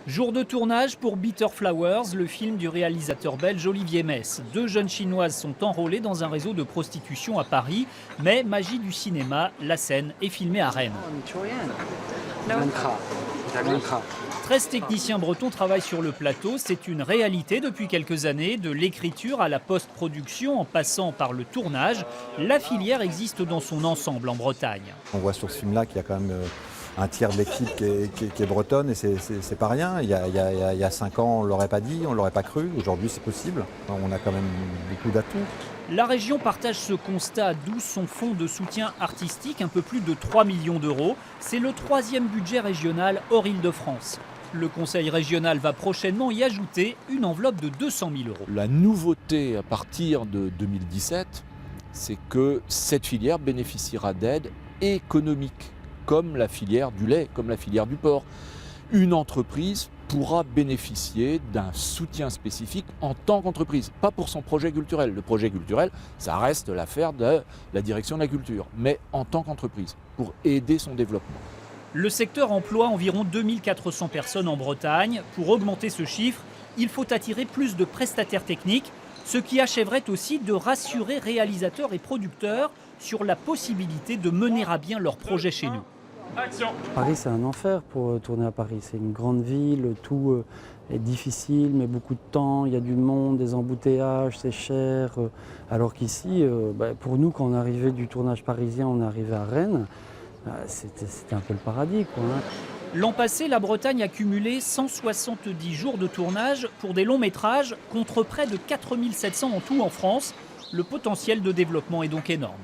Jour de tournage pour Bitter Flowers, le film du réalisateur belge Olivier Mess. 2 jeunes chinoises sont enrôlées dans un réseau de prostitution à Paris. Mais magie du cinéma, la scène est filmée à Rennes. 13 techniciens bretons travaillent sur le plateau. C'est une réalité depuis quelques années, de l'écriture à la post-production en passant par le tournage. La filière existe dans son ensemble en Bretagne. On voit sur ce film-là qu'il y a quand même un tiers de l'équipe qui est bretonne et c'est pas rien. Il y a 5 ans, on ne l'aurait pas dit, on ne l'aurait pas cru. Aujourd'hui, c'est possible. On a quand même beaucoup d'atouts. La région partage ce constat, d'où son fonds de soutien artistique, un peu plus de 3 millions d'euros. C'est le 3e budget régional hors Île-de-France. Le conseil régional va prochainement y ajouter une enveloppe de 200 000 euros. La nouveauté à partir de 2017, c'est que cette filière bénéficiera d'aides économiques, comme la filière du lait, comme la filière du porc. Une entreprise pourra bénéficier d'un soutien spécifique en tant qu'entreprise, pas pour son projet culturel. Le projet culturel, ça reste l'affaire de la direction de la culture, mais en tant qu'entreprise, pour aider son développement. Le secteur emploie environ 2400 personnes en Bretagne. Pour augmenter ce chiffre, il faut attirer plus de prestataires techniques, ce qui achèverait aussi de rassurer réalisateurs et producteurs sur la possibilité de mener à bien leurs projets chez nous. Action. Paris, c'est un enfer pour tourner à Paris. C'est une grande ville, tout est difficile, mais beaucoup de temps, il y a du monde, des embouteillages, c'est cher. Alors qu'ici, pour nous, quand on arrivait du tournage parisien, on arrivait à Rennes, c'était un peu le paradis, quoi. L'an passé, la Bretagne a cumulé 170 jours de tournage pour des longs métrages, contre près de 4700 en tout en France. Le potentiel de développement est donc énorme.